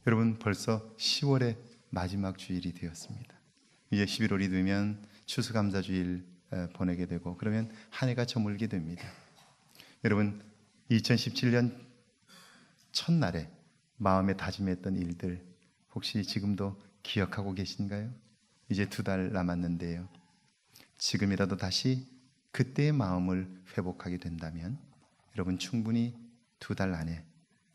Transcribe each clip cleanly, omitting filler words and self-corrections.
여러분 벌써 10월의 마지막 주일이 되었습니다. 이제 11월이 되면 추수감사주일 보내게 되고 그러면 한 해가 저물게 됩니다. 여러분 2017년 첫날에 마음에 다짐했던 일들 혹시 지금도 기억하고 계신가요? 이제 2달 남았는데요. 지금이라도 다시 그때의 마음을 회복하게 된다면 여러분 충분히 2달 안에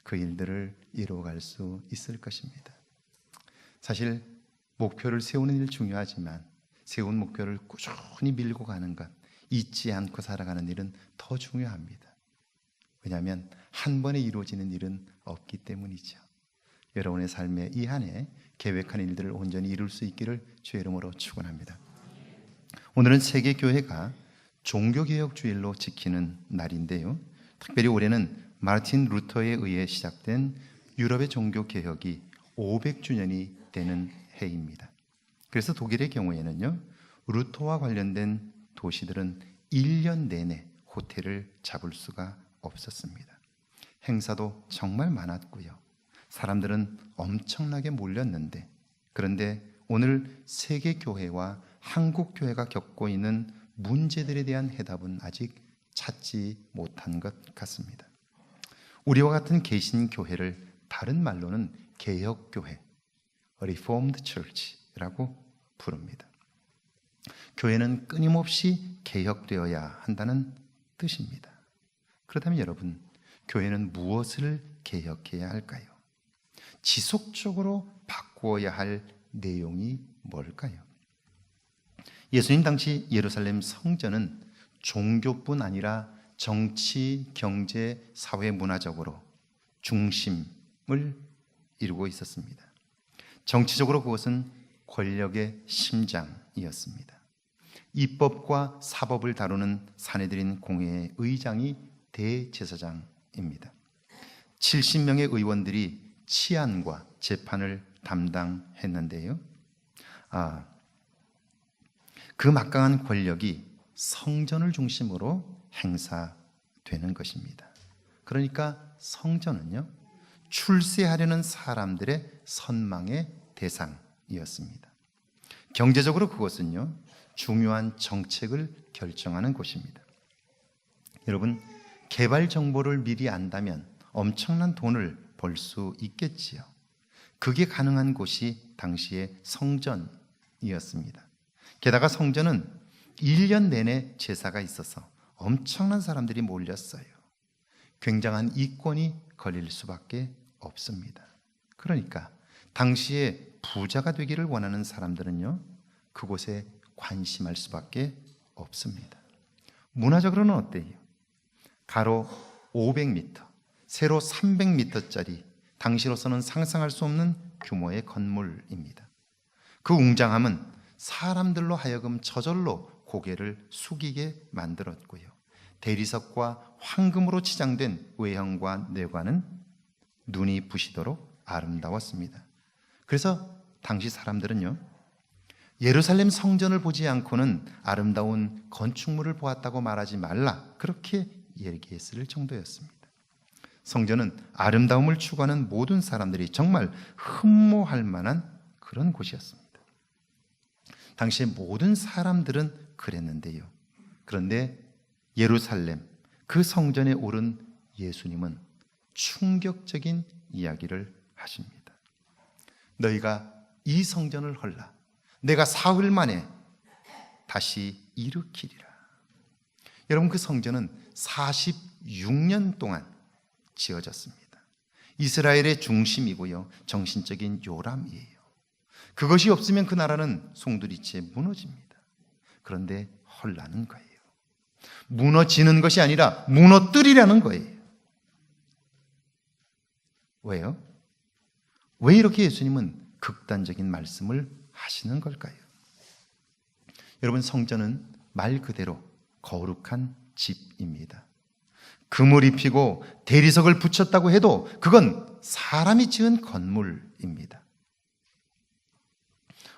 그 일들을 이루어갈 수 있을 것입니다. 사실 목표를 세우는 일 중요하지만 세운 목표를 꾸준히 밀고 가는 것, 잊지 않고 살아가는 일은 더 중요합니다. 왜냐하면 한 번에 이루어지는 일은 없기 때문이죠. 여러분의 삶에 이 한 해 계획한 일들을 온전히 이룰 수 있기를 주의 이름으로 축원합니다. 오늘은 세계교회가 종교개혁주일로 지키는 날인데요. 특별히 올해는 마르틴 루터에 의해 시작된 유럽의 종교개혁이 500주년이 되는 해입니다. 그래서 독일의 경우에는요, 루터와 관련된 도시들은 1년 내내 호텔을 잡을 수가 없었습니다. 행사도 정말 많았고요. 사람들은 엄청나게 몰렸는데, 그런데 오늘 세계교회와 한국교회가 겪고 있는 문제들에 대한 해답은 아직 찾지 못한 것 같습니다. 우리와 같은 개신교회를 다른 말로는 개혁교회, Reformed Church라고 부릅니다. 교회는 끊임없이 개혁되어야 한다는 뜻입니다. 그렇다면 여러분, 교회는 무엇을 개혁해야 할까요? 지속적으로 바꾸어야 할 내용이 뭘까요? 예수님 당시 예루살렘 성전은 종교뿐 아니라 정치, 경제, 사회, 문화적으로 중심을 이루고 있었습니다. 정치적으로 그것은 권력의 심장이었습니다. 입법과 사법을 다루는 산헤드린 공회의 의장이 대제사장입니다. 70명의 의원들이 치안과 재판을 담당했는데요. 그 막강한 권력이 성전을 중심으로 행사되는 것입니다. 그러니까 성전은요, 출세하려는 사람들의 선망의 대상이었습니다. 경제적으로 그것은요, 중요한 정책을 결정하는 곳입니다. 여러분, 개발 정보를 미리 안다면 엄청난 돈을 벌 수 있겠지요. 그게 가능한 곳이 당시의 성전이었습니다. 게다가 성전은 1년 내내 제사가 있어서 엄청난 사람들이 몰렸어요. 굉장한 이권이 걸릴 수밖에 없습니다. 그러니까 당시에 부자가 되기를 원하는 사람들은요, 그곳에 관심할 수밖에 없습니다. 문화적으로는 어때요? 가로 500m, 세로 300m짜리 당시로서는 상상할 수 없는 규모의 건물입니다. 그 웅장함은 사람들로 하여금 저절로 고개를 숙이게 만들었고요. 대리석과 황금으로 치장된 외형과 내관은 눈이 부시도록 아름다웠습니다. 그래서 당시 사람들은요, 예루살렘 성전을 보지 않고는 아름다운 건축물을 보았다고 말하지 말라, 그렇게 얘기했을 정도였습니다. 성전은 아름다움을 추구하는 모든 사람들이 정말 흠모할 만한 그런 곳이었습니다. 당시의 모든 사람들은 그랬는데요. 그런데 예루살렘, 그 성전에 오른 예수님은 충격적인 이야기를 하십니다. 너희가 이 성전을 헐라, 내가 사흘 만에 다시 일으키리라. 여러분, 그 성전은 46년 동안 지어졌습니다. 이스라엘의 중심이고요, 정신적인 요람이에요. 그것이 없으면 그 나라는 송두리째 무너집니다. 그런데 헐라는 거예요. 무너지는 것이 아니라 무너뜨리라는 거예요. 왜요? 왜 이렇게 예수님은 극단적인 말씀을 하시는 걸까요? 여러분, 성전은 말 그대로 거룩한 집입니다. 금을 입히고 대리석을 붙였다고 해도 그건 사람이 지은 건물입니다.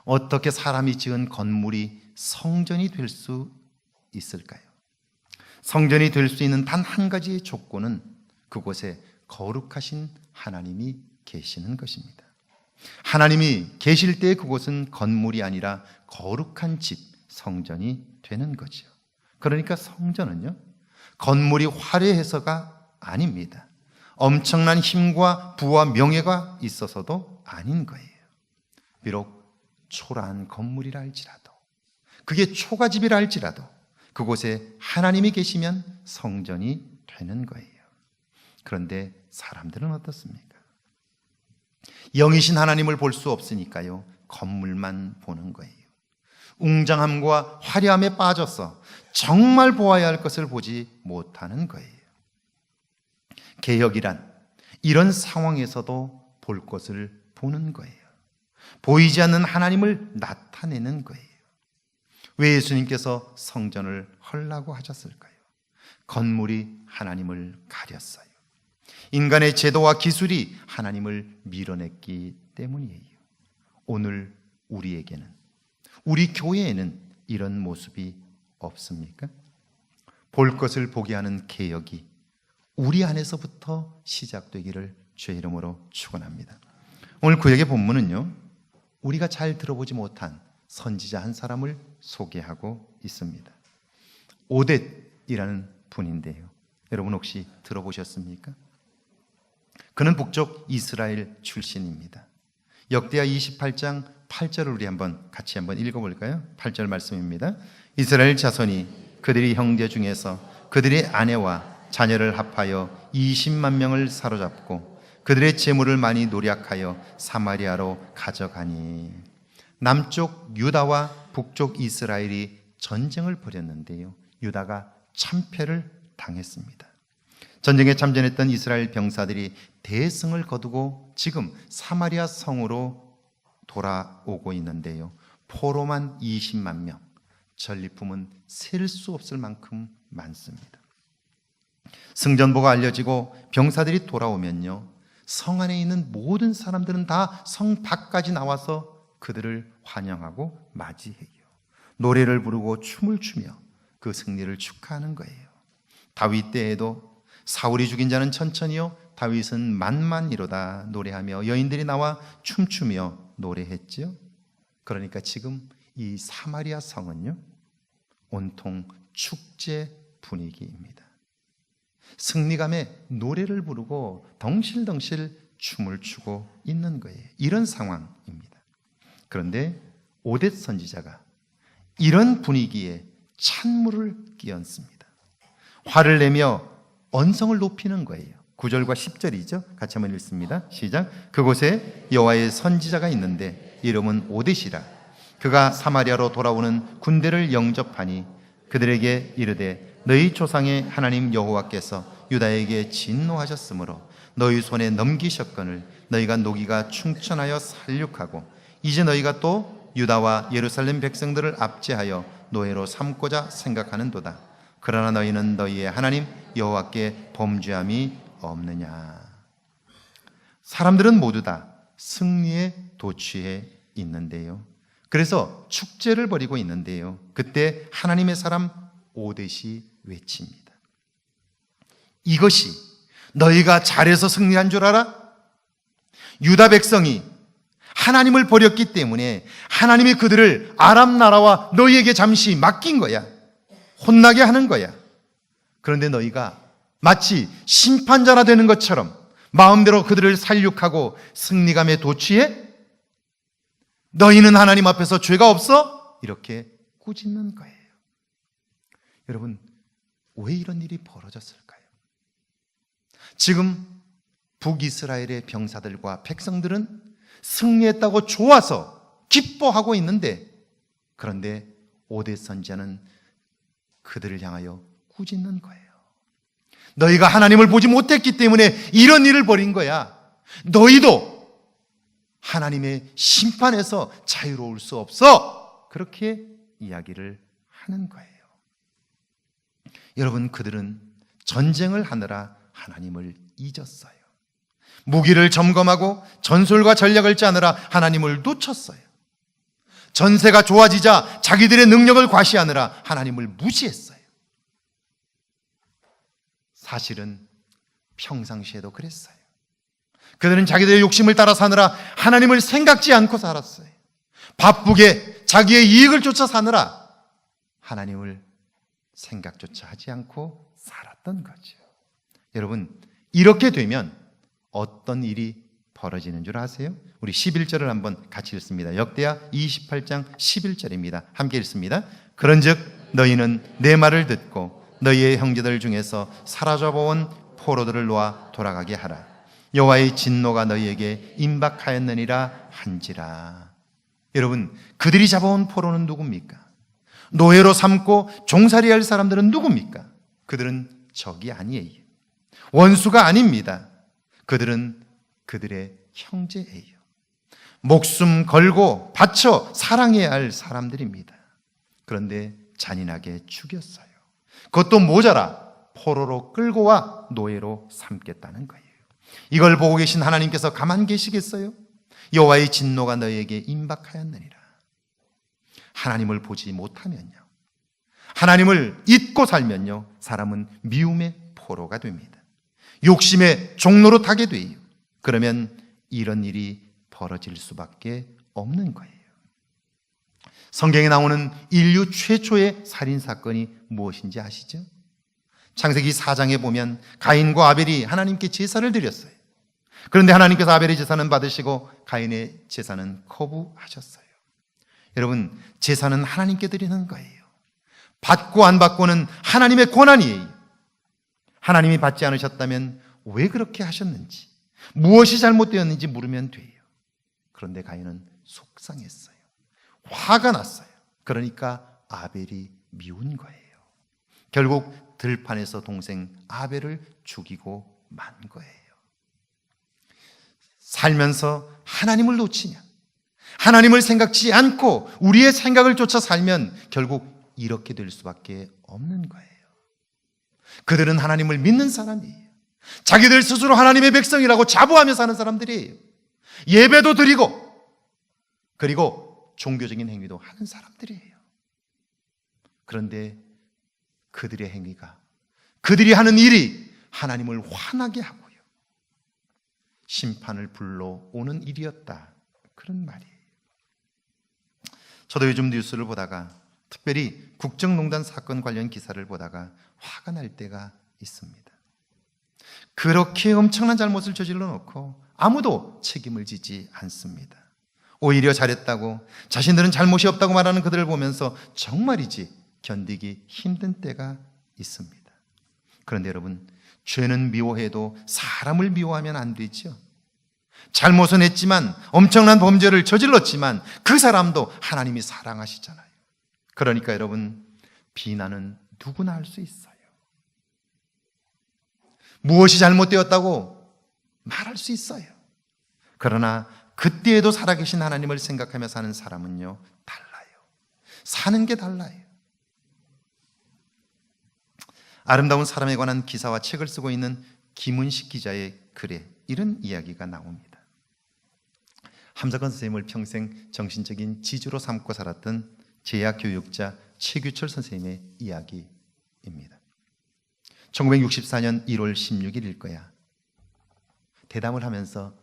어떻게 사람이 지은 건물이 성전이 될 수 있을까요? 성전이 될 수 있는 단 한 가지의 조건은 그곳에 거룩하신 하나님이 계시는 것입니다. 하나님이 계실 때 그곳은 건물이 아니라 거룩한 집, 성전이 되는 거죠. 그러니까 성전은요, 건물이 화려해서가 아닙니다. 엄청난 힘과 부와 명예가 있어서도 아닌 거예요. 비록 초라한 건물이라 할지라도, 그게 초가집이라 할지라도 그곳에 하나님이 계시면 성전이 되는 거예요. 그런데 사람들은 어떻습니까? 영이신 하나님을 볼 수 없으니까요, 건물만 보는 거예요. 웅장함과 화려함에 빠져서 정말 보아야 할 것을 보지 못하는 거예요. 개혁이란 이런 상황에서도 볼 것을 보는 거예요. 보이지 않는 하나님을 나타내는 거예요. 왜 예수님께서 성전을 헐라고 하셨을까요? 건물이 하나님을 가렸어요. 인간의 제도와 기술이 하나님을 밀어냈기 때문이에요. 오늘 우리에게는, 우리 교회에는 이런 모습이 없습니까? 볼 것을 보게 하는 개혁이 우리 안에서부터 시작되기를 주의 이름으로 축원합니다. 오늘 구약의 본문은요, 우리가 잘 들어보지 못한 선지자 한 사람을 소개하고 있습니다. 오뎃이라는 분인데요, 여러분 혹시 들어보셨습니까? 그는 북쪽 이스라엘 출신입니다. 역대하 28장 8절을 우리 같이 한번 읽어볼까요? 8절 말씀입니다. 이스라엘 자손이 그들의 형제 중에서 그들의 아내와 자녀를 합하여 20만 명을 사로잡고 그들의 재물을 많이 노략하여 사마리아로 가져가니. 남쪽 유다와 북쪽 이스라엘이 전쟁을 벌였는데요, 유다가 참패를 당했습니다. 전쟁에 참전했던 이스라엘 병사들이 대승을 거두고 지금 사마리아 성으로 돌아오고 있는데요, 포로만 20만 명, 전리품은 셀 수 없을 만큼 많습니다. 승전보가 알려지고 병사들이 돌아오면요, 성 안에 있는 모든 사람들은 다 성 밖까지 나와서 그들을 환영하고 맞이해요. 노래를 부르고 춤을 추며 그 승리를 축하하는 거예요. 다윗 때에도 사울이 죽인 자는 천천히요, 다윗은 만만이로다 노래하며 여인들이 나와 춤추며 노래했지요. 그러니까 지금 이 사마리아 성은요, 온통 축제 분위기입니다. 승리감에 노래를 부르고 덩실덩실 춤을 추고 있는 거예요. 이런 상황입니다. 그런데 오뎃 선지자가 이런 분위기에 찬물을 끼얹습니다. 화를 내며 언성을 높이는 거예요. 9절과 10절이죠. 같이 한번 읽습니다. 시작. 그곳에 여호와의 선지자가 있는데 이름은 오뎃이라. 그가 사마리아로 돌아오는 군대를 영접하니 그들에게 이르되 너희 조상의 하나님 여호와께서 유다에게 진노하셨으므로 너희 손에 넘기셨거늘 너희가 노기가 충천하여 살육하고 이제 너희가 또 유다와 예루살렘 백성들을 압제하여 노예로 삼고자 생각하는도다. 그러나 너희는 너희의 하나님 여호와께 범죄함이 없느냐. 사람들은 모두 다 승리에 도취해 있는데요, 그래서 축제를 벌이고 있는데요, 그때 하나님의 사람 오뎃이 외칩니다. 이것이 너희가 잘해서 승리한 줄 알아? 유다 백성이 하나님을 버렸기 때문에 하나님이 그들을 아람 나라와 너희에게 잠시 맡긴 거야. 혼나게 하는 거야. 그런데 너희가 마치 심판자가 되는 것처럼 마음대로 그들을 살육하고 승리감에 도취해 너희는 하나님 앞에서 죄가 없어? 이렇게 꾸짖는 거예요. 여러분, 왜 이런 일이 벌어졌을까요? 지금 북이스라엘의 병사들과 백성들은 승리했다고 좋아서 기뻐하고 있는데, 그런데 오뎃 선지자는 그들을 향하여 꾸짖는 거예요. 너희가 하나님을 보지 못했기 때문에 이런 일을 벌인 거야. 너희도 하나님의 심판에서 자유로울 수 없어. 그렇게 이야기를 하는 거예요. 여러분, 그들은 전쟁을 하느라 하나님을 잊었어요. 무기를 점검하고 전술과 전략을 짜느라 하나님을 놓쳤어요. 전세가 좋아지자 자기들의 능력을 과시하느라 하나님을 무시했어요. 사실은 평상시에도 그랬어요. 그들은 자기들의 욕심을 따라 사느라 하나님을 생각지 않고 살았어요. 바쁘게 자기의 이익을 쫓아 사느라 하나님을 생각조차 하지 않고 살았던 거죠. 여러분, 이렇게 되면 어떤 일이 벌어지는 줄 아세요? 우리 11절을 한번 같이 읽습니다. 역대하 28장 11절입니다. 함께 읽습니다. 그런즉 너희는 내 말을 듣고 너희의 형제들 중에서 사라져본 포로들을 놓아 돌아가게 하라. 여호와의 진노가 너희에게 임박하였느니라 한지라. 여러분, 그들이 잡아온 포로는 누굽니까? 노예로 삼고 종살이할 사람들은 누굽니까? 그들은 적이 아니에요. 원수가 아닙니다. 그들은 그들의 형제예요. 목숨 걸고 바쳐 사랑해야 할 사람들입니다. 그런데 잔인하게 죽였어요. 그것도 모자라 포로로 끌고 와 노예로 삼겠다는 거예요. 이걸 보고 계신 하나님께서 가만 계시겠어요? 여호와의 진노가 너희에게 임박하였느니라. 하나님을 보지 못하면요, 하나님을 잊고 살면요, 사람은 미움의 포로가 됩니다. 욕심의 종로로 타게 돼요. 그러면 이런 일이 벌어질 수밖에 없는 거예요. 성경에 나오는 인류 최초의 살인사건이 무엇인지 아시죠? 창세기 4장에 보면 가인과 아벨이 하나님께 제사를 드렸어요. 그런데 하나님께서 아벨의 제사는 받으시고 가인의 제사는 거부하셨어요. 여러분, 제사는 하나님께 드리는 거예요. 받고 안 받고는 하나님의 권한이에요. 하나님이 받지 않으셨다면 왜 그렇게 하셨는지, 무엇이 잘못되었는지 물으면 돼요. 그런데 가인은 속상했어요. 화가 났어요. 그러니까 아벨이 미운 거예요. 결국 들판에서 동생 아벨을 죽이고 만 거예요. 살면서 하나님을 놓치면, 하나님을 생각지 않고 우리의 생각을 쫓아 살면 결국 이렇게 될 수밖에 없는 거예요. 그들은 하나님을 믿는 사람이에요. 자기들 스스로 하나님의 백성이라고 자부하며 사는 사람들이에요. 예배도 드리고 그리고 종교적인 행위도 하는 사람들이에요. 그런데 그들의 행위가, 그들이 하는 일이 하나님을 화나게 하고요, 심판을 불러오는 일이었다, 그런 말이에요. 저도 요즘 뉴스를 보다가, 특별히 국정농단 사건 관련 기사를 보다가 화가 날 때가 있습니다. 그렇게 엄청난 잘못을 저질러 놓고 아무도 책임을 지지 않습니다. 오히려 잘했다고, 자신들은 잘못이 없다고 말하는 그들을 보면서 정말이지 견디기 힘든 때가 있습니다. 그런데 여러분, 죄는 미워해도 사람을 미워하면 안 되죠. 잘못은 했지만, 엄청난 범죄를 저질렀지만 그 사람도 하나님이 사랑하시잖아요. 그러니까 여러분, 비난은 누구나 할 수 있어요. 무엇이 잘못되었다고 말할 수 있어요. 그러나 그때에도 살아계신 하나님을 생각하며 사는 사람은요, 달라요. 사는 게 달라요. 아름다운 사람에 관한 기사와 책을 쓰고 있는 김은식 기자의 글에 이런 이야기가 나옵니다. 함석헌 선생님을 평생 정신적인 지주로 삼고 살았던 제약교육자 최규철 선생님의 이야기입니다. 1964년 1월 16일일 거야. 대담을 하면서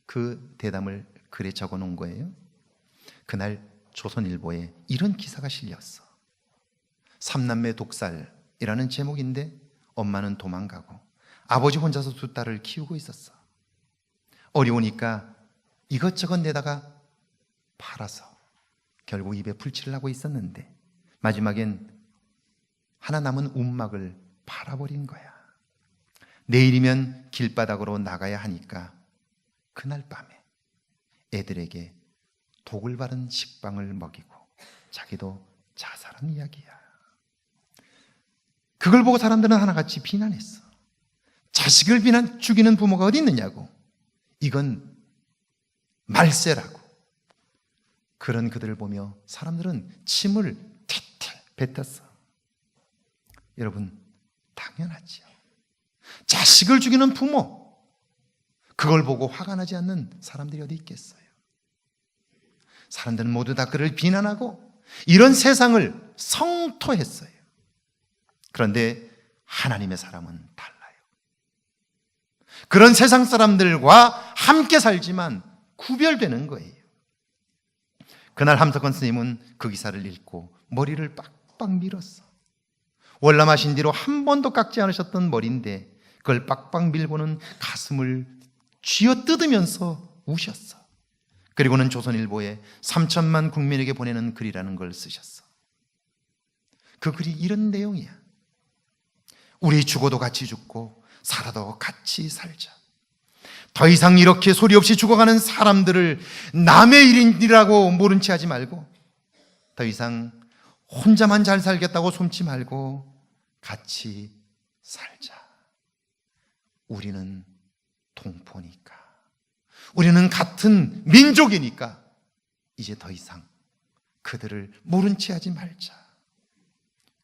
그 대담을 글에 적어 놓은 거예요. 그날 조선일보에 이런 기사가 실렸어. 삼남매 독살이라는 제목인데, 엄마는 도망가고 아버지 혼자서 두 딸을 키우고 있었어. 어려우니까 이것저것 내다가 팔아서 결국 입에 풀칠을 하고 있었는데, 마지막엔 하나 남은 움막을 팔아버린 거야. 내일이면 길바닥으로 나가야 하니까 그날 밤에 애들에게 독을 바른 식빵을 먹이고 자기도 자살한 이야기야. 그걸 보고 사람들은 하나같이 비난했어. 자식을 죽이는 부모가 어디 있느냐고. 이건 말세라고. 그런 그들을 보며 사람들은 침을 틸틸 뱉었어. 여러분, 당연하죠. 자식을 죽이는 부모, 그걸 보고 화가 나지 않는 사람들이 어디 있겠어요? 사람들은 모두 다 그를 비난하고 이런 세상을 성토했어요. 그런데 하나님의 사람은 달라요. 그런 세상 사람들과 함께 살지만 구별되는 거예요. 그날 함석헌 스님은 그 기사를 읽고 머리를 빡빡 밀었어. 월남하신 뒤로 한 번도 깎지 않으셨던 머리인데 그걸 빡빡 밀고는 가슴을 쥐어뜯으면서 우셨어. 그리고는 조선일보에 3천만 국민에게 보내는 글이라는 걸 쓰셨어. 그 글이 이런 내용이야. 우리 죽어도 같이 죽고 살아도 같이 살자. 더 이상 이렇게 소리 없이 죽어가는 사람들을 남의 일이라고 모른 채 하지 말고 더 이상 혼자만 잘 살겠다고 숨지 말고 같이 살자. 우리는 동포니까, 우리는 같은 민족이니까 이제 더 이상 그들을 모른 채 하지 말자.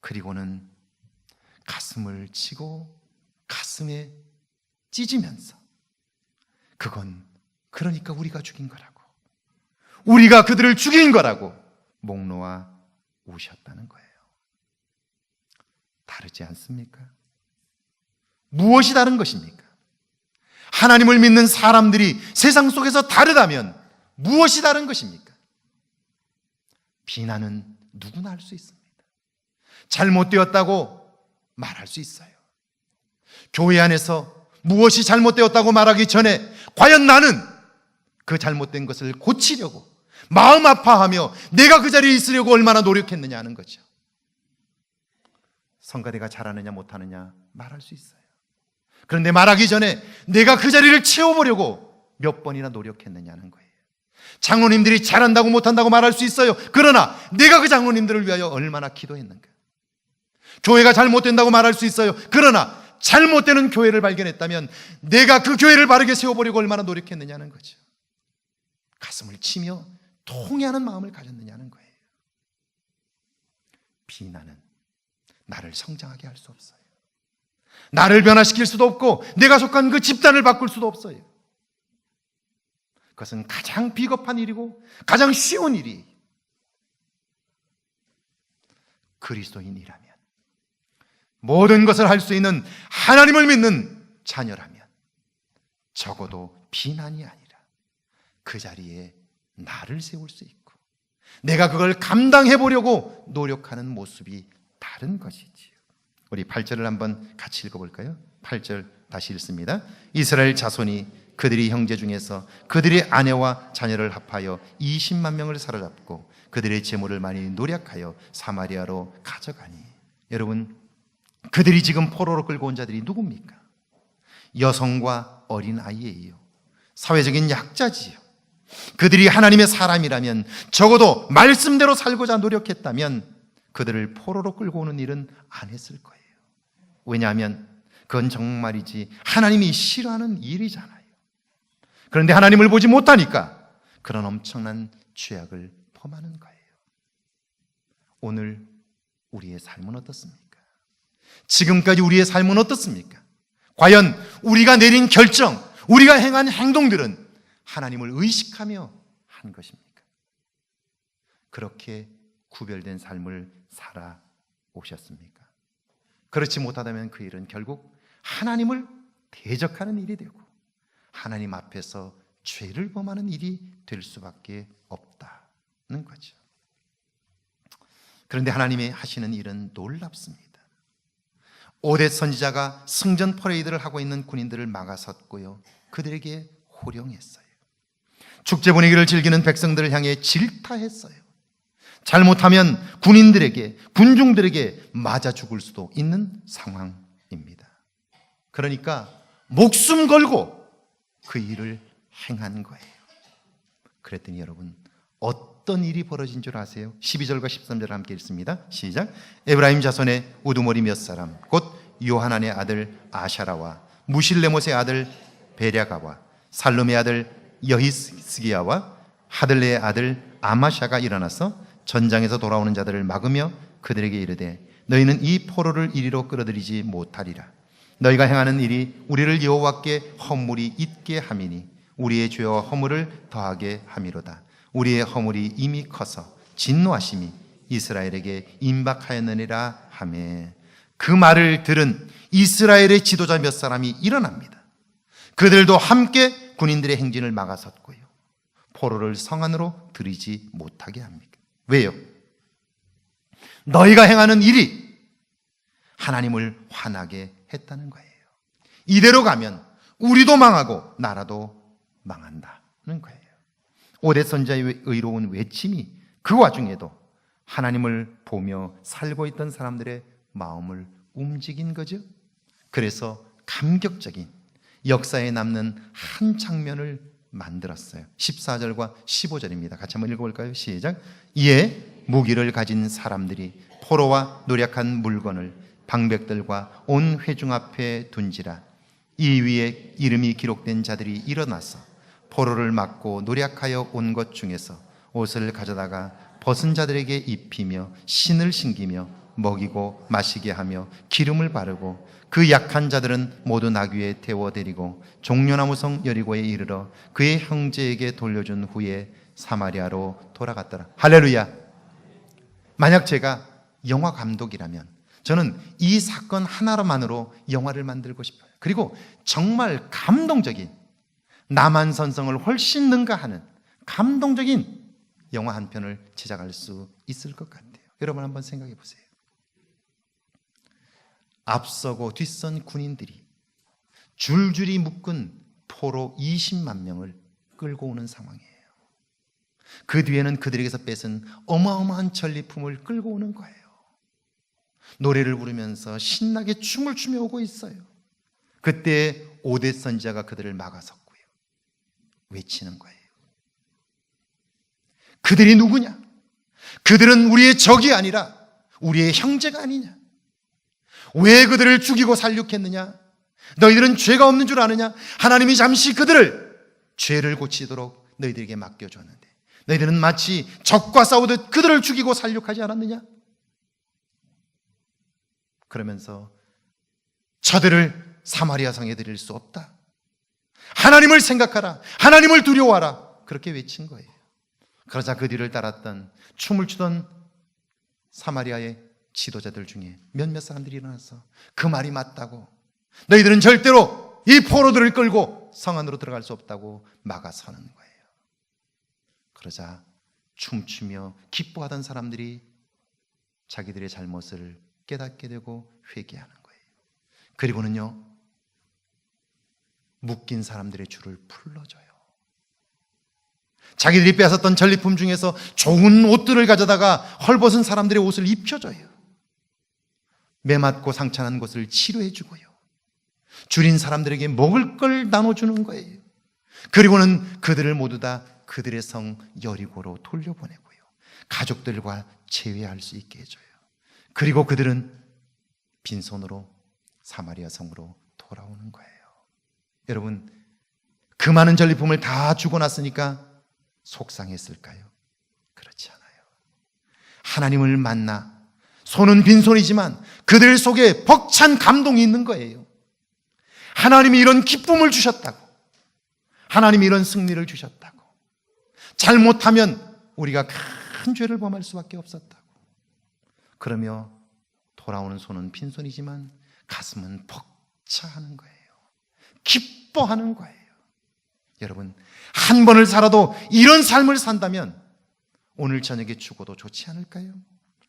그리고는 가슴을 치고 가슴에 찢으면서 그건 그러니까 우리가 죽인 거라고, 우리가 그들을 죽인 거라고 목 놓아 우셨다는 거예요. 다르지 않습니까? 무엇이 다른 것입니까? 하나님을 믿는 사람들이 세상 속에서 다르다면 무엇이 다른 것입니까? 비난은 누구나 할 수 있습니다. 잘못되었다고 말할 수 있어요. 교회 안에서 무엇이 잘못되었다고 말하기 전에 과연 나는 그 잘못된 것을 고치려고 마음 아파하며 내가 그 자리에 있으려고 얼마나 노력했느냐 하는 거죠. 성가대가 잘하느냐 못하느냐 말할 수 있어요. 그런데 말하기 전에 내가 그 자리를 채워보려고 몇 번이나 노력했느냐는 거예요. 장로님들이 잘한다고 못한다고 말할 수 있어요. 그러나 내가 그 장로님들을 위하여 얼마나 기도했는가. 교회가 잘못된다고 말할 수 있어요. 그러나 잘못되는 교회를 발견했다면 내가 그 교회를 바르게 세워보려고 얼마나 노력했느냐는 거죠. 가슴을 치며 통회하는 마음을 가졌느냐는 거예요. 비난은 나를 성장하게 할 수 없어요. 나를 변화시킬 수도 없고 내가 속한 그 집단을 바꿀 수도 없어요. 그것은 가장 비겁한 일이고 가장 쉬운 일이 그리스도인이라면, 모든 것을 할 수 있는 하나님을 믿는 자녀라면 적어도 비난이 아니라 그 자리에 나를 세울 수 있고 내가 그걸 감당해 보려고 노력하는 모습이 다른 것이지요. 우리 8절을 한번 같이 읽어볼까요? 8절 다시 읽습니다. 이스라엘 자손이 그들이 형제 중에서 그들의 아내와 자녀를 합하여 20만 명을 사로잡고 그들의 재물을 많이 노력하여 사마리아로 가져가니. 여러분, 그들이 지금 포로로 끌고 온 자들이 누굽니까? 여성과 어린 아이예요. 사회적인 약자지요. 그들이 하나님의 사람이라면, 적어도 말씀대로 살고자 노력했다면 그들을 포로로 끌고 오는 일은 안 했을 거예요. 왜냐하면 그건 정말이지 하나님이 싫어하는 일이잖아요. 그런데 하나님을 보지 못하니까 그런 엄청난 죄악을 범하는 거예요. 오늘 우리의 삶은 어떻습니까? 지금까지 우리의 삶은 어떻습니까? 과연 우리가 내린 결정, 우리가 행한 행동들은 하나님을 의식하며 한 것입니까? 그렇게 구별된 삶을 살아오셨습니까? 그렇지 못하다면 그 일은 결국 하나님을 대적하는 일이 되고 하나님 앞에서 죄를 범하는 일이 될 수밖에 없다는 거죠. 그런데 하나님이 하시는 일은 놀랍습니다. 오뎃 선지자가 승전 퍼레이드를 하고 있는 군인들을 막아섰고요, 그들에게 호령했어요. 축제 분위기를 즐기는 백성들을 향해 질타했어요. 잘못하면 군인들에게, 군중들에게 맞아 죽을 수도 있는 상황입니다. 그러니까 목숨 걸고 그 일을 행한 거예요. 그랬더니 여러분, 어떤 일이 벌어진 줄 아세요? 12절과 13절을 함께 읽습니다. 시작. 에브라임 자손의 우두머리 몇 사람, 곧 요하난의 아들 아샤라와 무실레못의 아들 베랴가와 살룸의 아들 여히스기야와 하들레의 아들 아마샤가 일어나서 전장에서 돌아오는 자들을 막으며 그들에게 이르되, 너희는 이 포로를 이리로 끌어들이지 못하리라. 너희가 행하는 일이 우리를 여호와께 허물이 있게 함이니 우리의 죄와 허물을 더하게 함이로다. 우리의 허물이 이미 커서 진노하심이 이스라엘에게 임박하였느니라 하매. 그 말을 들은 이스라엘의 지도자 몇 사람이 일어납니다. 그들도 함께 군인들의 행진을 막아섰고요, 포로를 성 안으로 들이지 못하게 합니다. 왜요? 너희가 행하는 일이 하나님을 화나게 했다는 거예요. 이대로 가면 우리도 망하고 나라도 망한다는 거예요. 오대 선지자의 의로운 외침이 그 와중에도 하나님을 보며 살고 있던 사람들의 마음을 움직인 거죠. 그래서 감격적인 역사에 남는 한 장면을 만들었어요. 14절과 15절입니다. 같이 한번 읽어볼까요? 시작. 이에 무기를 가진 사람들이 포로와 노략한 물건을 방백들과 온 회중 앞에 둔지라. 이 위에 이름이 기록된 자들이 일어나서 포로를 막고 노략하여 온 것 중에서 옷을 가져다가 벗은 자들에게 입히며 신을 신기며 먹이고 마시게 하며 기름을 바르고 그 약한 자들은 모두 나귀에 태워 데리고 종려나무성 여리고에 이르러 그의 형제에게 돌려준 후에 사마리아로 돌아갔더라. 할렐루야. 만약 제가 영화 감독이라면 저는 이 사건 하나만으로 영화를 만들고 싶어요. 그리고 정말 감동적인, 남한선성을 훨씬 능가하는 감동적인 영화 한 편을 제작할 수 있을 것 같아요. 여러분 한번 생각해 보세요. 앞서고 뒷선 군인들이 줄줄이 묶은 포로 20만 명을 끌고 오는 상황이에요. 그 뒤에는 그들에게서 뺏은 어마어마한 전리품을 끌고 오는 거예요. 노래를 부르면서 신나게 춤을 추며 오고 있어요. 그때 오대 선지자가 그들을 막아섰고요, 외치는 거예요. 그들이 누구냐? 그들은 우리의 적이 아니라 우리의 형제가 아니냐? 왜 그들을 죽이고 살육했느냐? 너희들은 죄가 없는 줄 아느냐? 하나님이 잠시 그들을 죄를 고치도록 너희들에게 맡겨줬는데 너희들은 마치 적과 싸우듯 그들을 죽이고 살육하지 않았느냐? 그러면서 저들을 사마리아 성에 드릴 수 없다. 하나님을 생각하라. 하나님을 두려워하라. 그렇게 외친 거예요. 그러자 그 뒤를 따랐던 춤을 추던 사마리아의 지도자들 중에 몇몇 사람들이 일어나서 그 말이 맞다고, 너희들은 절대로 이 포로들을 끌고 성 안으로 들어갈 수 없다고 막아서는 거예요. 그러자 춤추며 기뻐하던 사람들이 자기들의 잘못을 깨닫게 되고 회개하는 거예요. 그리고는요, 묶인 사람들의 줄을 풀어줘요. 자기들이 빼앗았던 전리품 중에서 좋은 옷들을 가져다가 헐벗은 사람들의 옷을 입혀줘요. 매맞고 상처난 곳을 치료해주고요, 줄인 사람들에게 먹을 걸 나눠주는 거예요. 그리고는 그들을 모두 다 그들의 성 여리고로 돌려보내고요, 가족들과 재회할 수 있게 해줘요. 그리고 그들은 빈손으로 사마리아 성으로 돌아오는 거예요. 여러분, 그 많은 전리품을 다 주고 났으니까 속상했을까요? 그렇지 않아요. 하나님을 만나 손은 빈손이지만 그들 속에 벅찬 감동이 있는 거예요. 하나님이 이런 기쁨을 주셨다고, 하나님이 이런 승리를 주셨다고, 잘못하면 우리가 큰 죄를 범할 수밖에 없었다고, 그러며 돌아오는 손은 빈손이지만 가슴은 벅차하는 거예요. 기뻐하는 거예요. 여러분, 한 번을 살아도 이런 삶을 산다면 오늘 저녁에 죽어도 좋지 않을까요?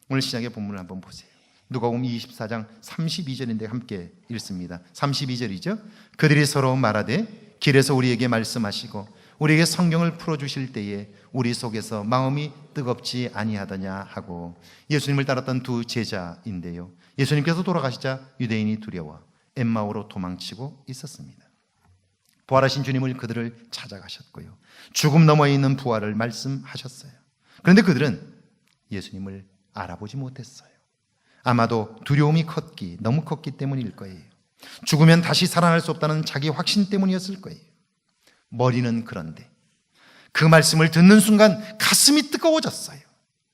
오늘 시작의 본문을 한번 보세요. 누가복음 24장 32절인데 함께 읽습니다. 32절이죠. 그들이 서로 말하되 길에서 우리에게 말씀하시고 우리에게 성경을 풀어주실 때에 우리 속에서 마음이 뜨겁지 아니하더냐 하고, 예수님을 따랐던 두 제자인데요, 예수님께서 돌아가시자 유대인이 두려워 엠마오로 도망치고 있었습니다. 부활하신 주님을 그들을 찾아가셨고요, 죽음 너머에 있는 부활을 말씀하셨어요. 그런데 그들은 예수님을 알아보지 못했어요. 아마도 두려움이 너무 컸기 때문일 거예요. 죽으면 다시 살아날 수 없다는 자기 확신 때문이었을 거예요. 머리는 그런데 그 말씀을 듣는 순간 가슴이 뜨거워졌어요.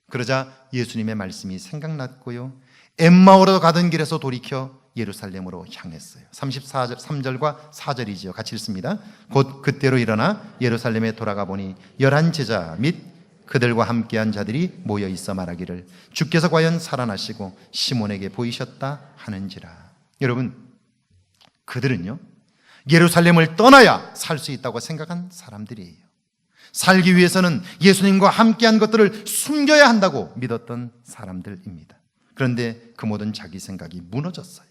그러자 예수님의 말씀이 생각났고요, 엠마오로 가던 길에서 돌이켜 예루살렘으로 향했어요. 33절과 4절이죠. 같이 읽습니다. 곧 그때로 일어나 예루살렘에 돌아가 보니 11 제자 및 그들과 함께한 자들이 모여 있어 말하기를 주께서 과연 살아나시고 시몬에게 보이셨다 하는지라. 여러분, 그들은요, 예루살렘을 떠나야 살 수 있다고 생각한 사람들이에요. 살기 위해서는 예수님과 함께한 것들을 숨겨야 한다고 믿었던 사람들입니다. 그런데 그 모든 자기 생각이 무너졌어요.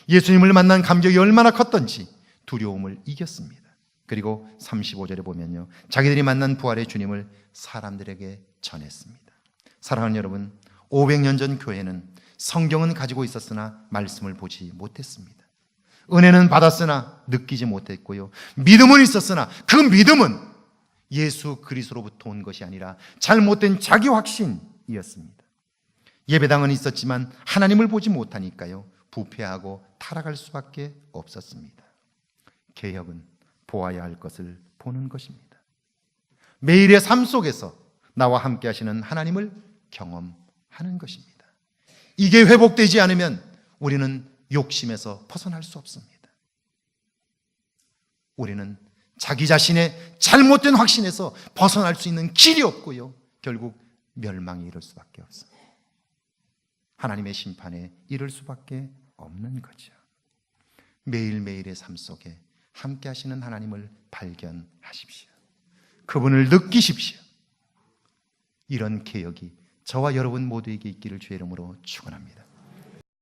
예수님을 만난 감격이 얼마나 컸던지 두려움을 이겼습니다. 그리고 35절에 보면요, 자기들이 만난 부활의 주님을 사람들에게 전했습니다. 사랑하는 여러분, 500년 전 교회는 성경은 가지고 있었으나 말씀을 보지 못했습니다. 은혜는 받았으나 느끼지 못했고요, 믿음은 있었으나 그 믿음은 예수 그리스도로부터 온 것이 아니라 잘못된 자기 확신이었습니다. 예배당은 있었지만 하나님을 보지 못하니까요, 부패하고 타락할 수밖에 없었습니다. 개혁은 보아야 할 것을 보는 것입니다. 매일의 삶 속에서 나와 함께 하시는 하나님을 경험하는 것입니다. 이게 회복되지 않으면 우리는 욕심에서 벗어날 수 없습니다. 우리는 자기 자신의 잘못된 확신에서 벗어날 수 있는 길이 없고요, 결국 멸망에 이를 수밖에 없습니다. 하나님의 심판에 이를 수밖에 없는 거죠. 매일매일의 삶 속에 함께 하시는 하나님을 발견하십시오. 그분을 느끼십시오. 이런 개혁이 저와 여러분 모두에게 있기를 주의 이름으로 축원합니다.